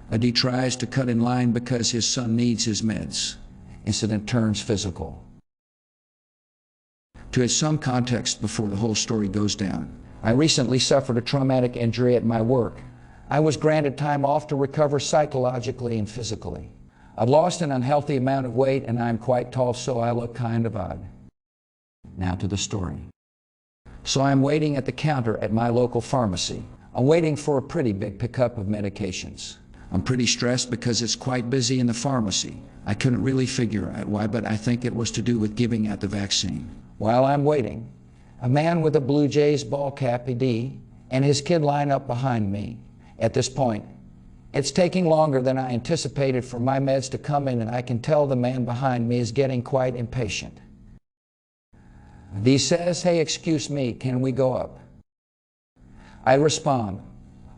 A D tries to cut in line because his son needs his meds. Incident turns physical. To add some context before the whole story goes down, I recently suffered a traumatic injury at my work. I was granted time off to recover psychologically and physically. I've lost an unhealthy amount of weight and I'm quite tall, so I look kind of odd. Now to the story. So I'm waiting at the counter at my local pharmacy. I'm waiting for a pretty big pickup of medications. I'm pretty stressed because it's quite busy in the pharmacy. I couldn't really figure out why, but I think it was to do with giving out the vaccine. While I'm waiting, a man with a Blue Jays ball cap ED and his kid line up behind me. At this point, it's taking longer than I anticipated for my meds to come in, and I can tell the man behind me is getting quite impatient. D says, "Hey, excuse me, can we go up?" I respond,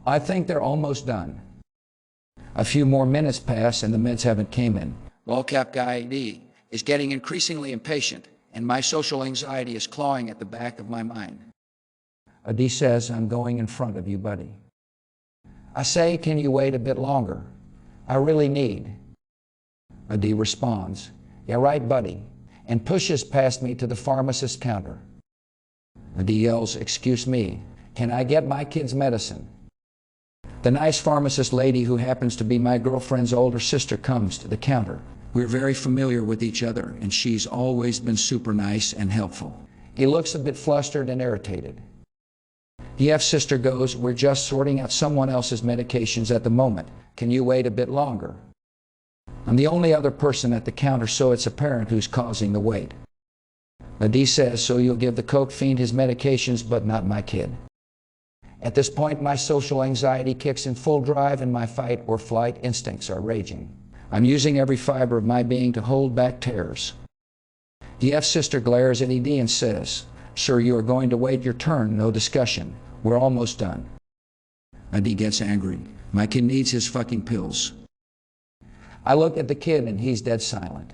"I think they're almost done." A few more minutes pass and the meds haven't came in. Ball cap guy D is getting increasingly impatient, and my social anxiety is clawing at the back of my mind. A D says, "I'm going in front of you, buddy." I say, "Can you wait a bit longer? I really need." A D responds, "Yeah, right, buddy," and pushes past me to the pharmacist's counter. A D yells, "Excuse me, can I get my kid's medicine?" The nice pharmacist lady, who happens to be my girlfriend's older sister, comes to the counter. We're very familiar with each other, and she's always been super nice and helpful. He looks a bit flustered and irritated. DF's sister goes, "We're just sorting out someone else's medications at the moment. Can you wait a bit longer?" I'm the only other person at the counter, so it's apparent who's causing the wait. The D says, "So you'll give the coke fiend his medications, but not my kid." At this point, my social anxiety kicks in full drive and my fight or flight instincts are raging. I'm using every fiber of my being to hold back tears. DF's sister glares at ED and says, "Sir, you are going to wait your turn, no discussion. We're almost done." ED gets angry. My kid needs his fucking pills. I look at the kid and he's dead silent.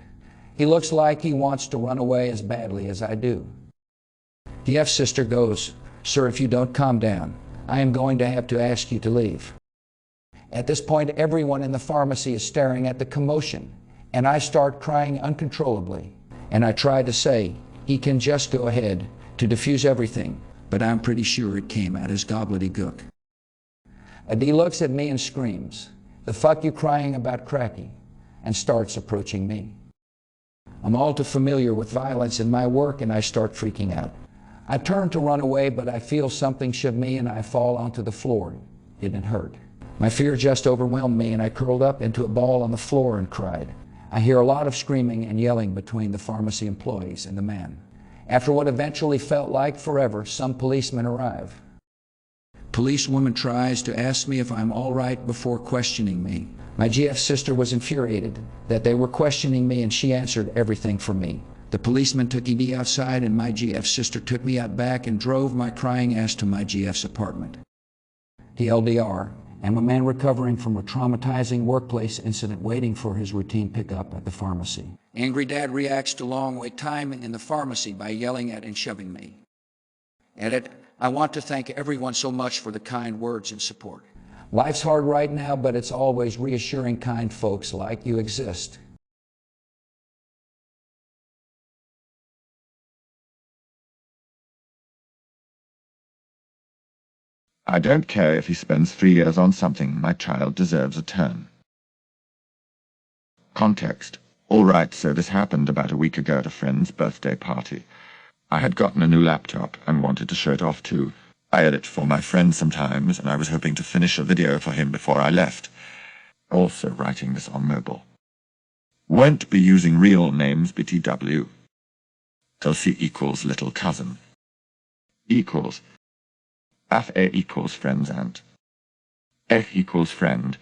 He looks like he wants to run away as badly as I do. DF's sister goes, "Sir, if you don't calm down, I am going to have to ask you to leave." At this point, everyone in the pharmacy is staring at the commotion, and I start crying uncontrollably. And I try to say, "He can just go ahead," to diffuse everything, but I'm pretty sure it came out as gobbledygook. Adi looks at me and screams, "The fuck you crying about, cracky?" and starts approaching me. I'm all too familiar with violence in my work and I start freaking out. I turn to run away, but I feel something shove me and I fall onto the floor. It didn't hurt. My fear just overwhelmed me and I curled up into a ball on the floor and cried. I hear a lot of screaming and yelling between the pharmacy employees and the man. After what eventually felt like forever, some policemen arrive. Policewoman tries to ask me if I'm all right before questioning me. My GF sister was infuriated that they were questioning me and she answered everything for me. The policeman took ED outside and my GF sister took me out back and drove my crying ass to my GF's apartment. TLDR, I'm a man recovering from a traumatizing workplace incident waiting for his routine pickup at the pharmacy. Angry dad reacts to long wait time in the pharmacy by yelling at and shoving me. Edit, I want to thank everyone so much for the kind words and support. Life's hard right now, but it's always reassuring kind folks like you exist. I don't care if he spends 3 years on something, my child deserves a turn. Context. Alright, so this happened about a week ago at a friend's birthday party. I had gotten a new laptop and wanted to show it off too. I edit for my friend sometimes, and I was hoping to finish a video for him before I left. Also writing this on mobile. Won't be using real names, BTW. Kelsey equals little cousin. Equals. A equals friend's aunt. F equals friend.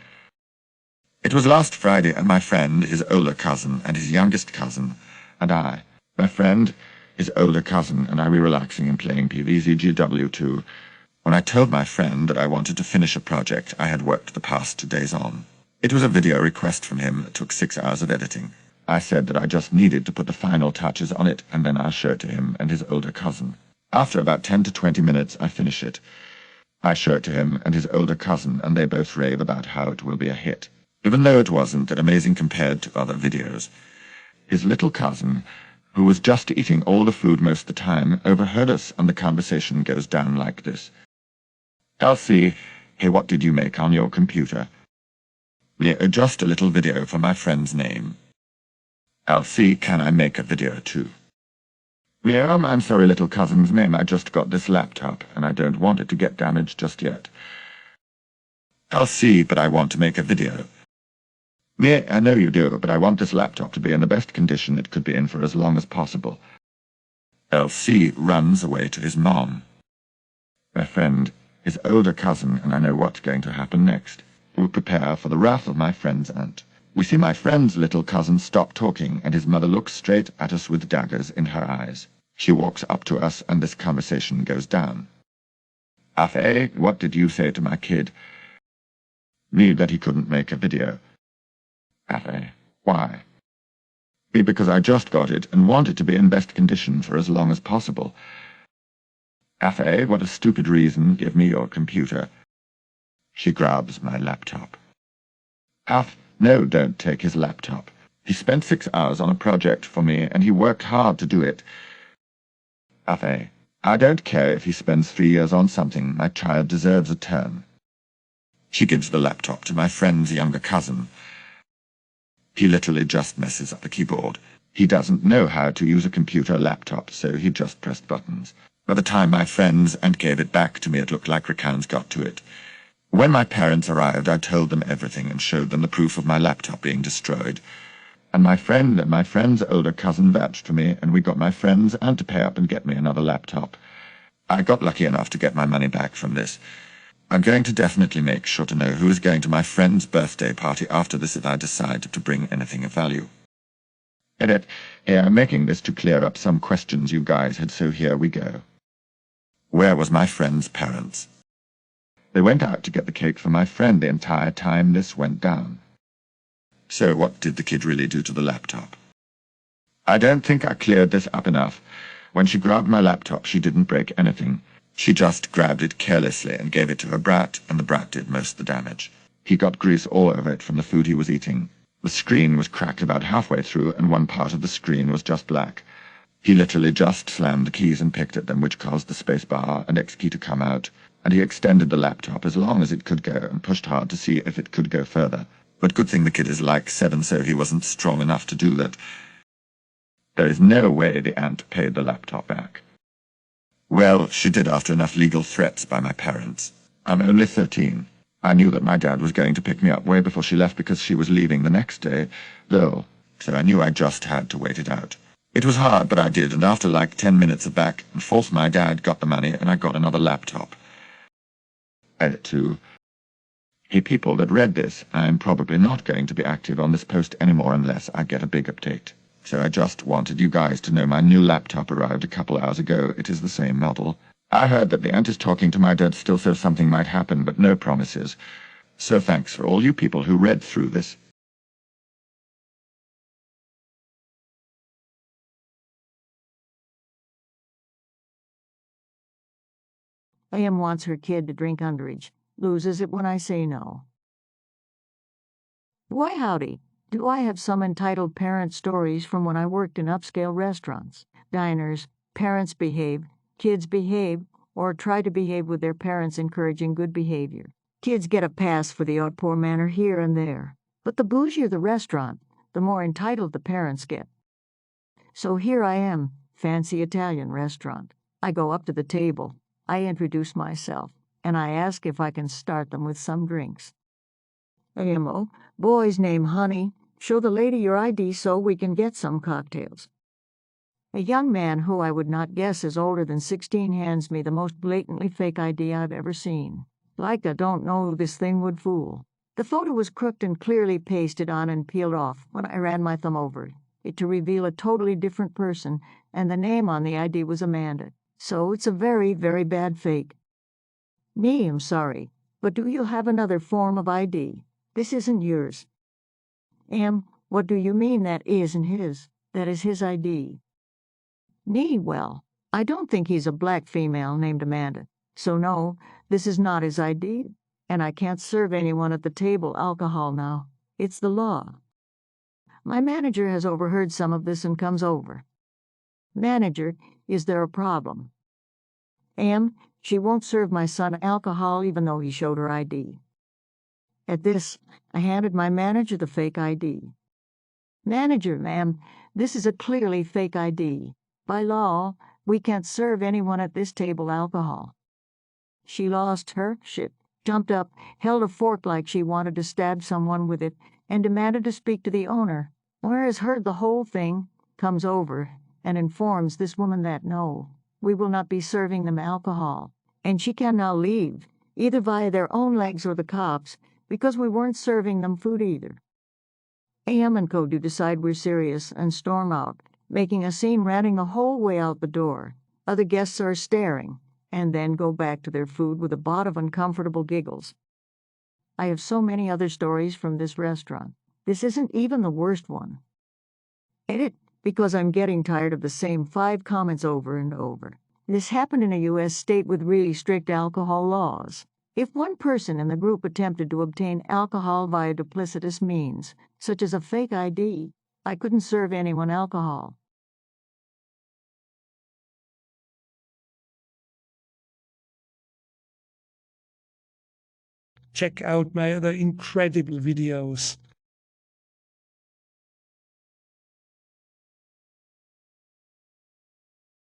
It was last Friday, and my friend, his older cousin, and his youngest cousin, and I, my friend, his older cousin, and I were relaxing and playing PVZGW2, when I told my friend that I wanted to finish a project I had worked the past 2 days on. It was a video request from him that took 6 hours of editing. I said that I just needed to put the final touches on it, and then I'll show it to him and his older cousin. After about 10 to 20 minutes, I finish it. I show it to him and his older cousin, and they both rave about how it will be a hit. even though it wasn't that amazing compared to other videos. His little cousin, who was just eating all the food most of the time, overheard us, and the conversation goes down like this. Elsie, hey, what did you make on your computer? Yeah, just a little video for my friend's name. Elsie, can I make a video too? Yeah, I'm sorry, little cousin's name. I just got this laptop, and I don't want it to get damaged just yet. Elsie, but I want to make a video. Yeah, I know you do, but I want this laptop to be in the best condition it could be in for as long as possible. Elsie runs away to his mom. My friend, his older cousin, and I know what's going to happen next. We'll prepare for the wrath of my friend's aunt. We see my friend's little cousin stop talking, and his mother looks straight at us with daggers in her eyes. She walks up to us, and this conversation goes down. Afe, what did you say to my kid? Me, that he couldn't make a video. Afe, why? Me, because I just got it and want it to be in best condition for as long as possible. Afe, what a stupid reason. Give me your computer. She grabs my laptop. Af, no, don't take his laptop. He spent 6 hours on a project for me, and he worked hard to do it. Afe, I don't care if he spends 3 years on something. My child deserves a turn. She gives the laptop to my friend's younger cousin. He literally just messes up the keyboard. He doesn't know how to use a computer laptop, so he just pressed buttons. By the time my friends and gave it back to me, it looked like Rakan's got to it. When my parents arrived, I told them everything and showed them the proof of my laptop being destroyed. And my friend and my friend's older cousin vouched for me, and we got my friend's aunt to pay up and get me another laptop. I got lucky enough to get my money back from this. I'm going to definitely make sure to know who is going to my friend's birthday party after this if I decide to bring anything of value. Edit. Hey, I'm making this to clear up some questions you guys had, so here we go. Where was my friend's parents? They went out to get the cake for my friend the entire time this went down. So what did the kid really do to the laptop? I don't think I cleared this up enough. When she grabbed my laptop, she didn't break anything. She just grabbed it carelessly and gave it to her brat, and the brat did most of the damage. He got grease all over it from the food he was eating. The screen was cracked about halfway through, and one part of the screen was just black. He literally just slammed the keys and picked at them, which caused the space bar and X key to come out, and he extended the laptop as long as it could go and pushed hard to see if it could go further. But good thing the kid is like 7, so he wasn't strong enough to do that. There is no way the aunt paid the laptop back. Well, she did after enough legal threats by my parents. I'm only 13. I knew that my dad was going to pick me up way before she left because she was leaving the next day, though, so I knew I just had to wait it out. It was hard, but I did, and after like 10 minutes of back and forth, my dad got the money and I got another laptop. Edit 2. Hey people that read this, I'm probably not going to be active on this post anymore unless I get a big update. So I just wanted you guys to know my new laptop arrived a couple hours ago. It is the same model. I heard that the aunt is talking to my dad still, so something might happen, but no promises. So thanks for all you people who read through this. Liam wants her kid to drink underage. Loses it when I say no. Why howdy. Do I have some entitled parent stories from when I worked in upscale restaurants, diners, parents behave, kids behave, or try to behave with their parents encouraging good behavior. Kids get a pass for the odd poor manner here and there, but the bougier the restaurant, the more entitled the parents get. So here I am, fancy Italian restaurant. I go up to the table, I introduce myself, and I ask if I can start them with some drinks. AMO, boy's name Honey. Show the lady your ID so we can get some cocktails. A young man who I would not guess is older than 16 hands me the most blatantly fake ID I've ever seen. Like I don't know who this thing would fool. The photo was crooked and clearly pasted on and peeled off when I ran my thumb over it to reveal a totally different person, and the name on the ID was Amanda. So it's a very, very bad fake. Me, I'm sorry, but do you have another form of ID? This isn't yours. What do you mean that isn't his? That is his ID. Me, well, I don't think he's a black female named Amanda. So no, this is not his ID, and I can't serve anyone at the table alcohol now. It's the law. My manager has overheard some of this and comes over. Manager, is there a problem? Ma'am, she won't serve my son alcohol even though he showed her ID. At this, I handed my manager the fake ID. Manager, ma'am, this is a clearly fake ID. By law, we can't serve anyone at this table alcohol. She lost her shit, jumped up, held a fork like she wanted to stab someone with it, and demanded to speak to the owner. Whereas heard the whole thing, comes over, and informs this woman that no, we will not be serving them alcohol, and she can now leave, either via their own legs or the cops, because we weren't serving them food either. AM and Co. do decide we're serious and storm out, making a scene ranting the whole way out the door. Other guests are staring, and then go back to their food with a bout of uncomfortable giggles. I have so many other stories from this restaurant. This isn't even the worst one. Edit, because I'm getting tired of the same 5 comments over and over. This happened in a U.S. state with really strict alcohol laws. If one person in the group attempted to obtain alcohol via duplicitous means, such as a fake ID, I couldn't serve anyone alcohol. Check out my other incredible videos.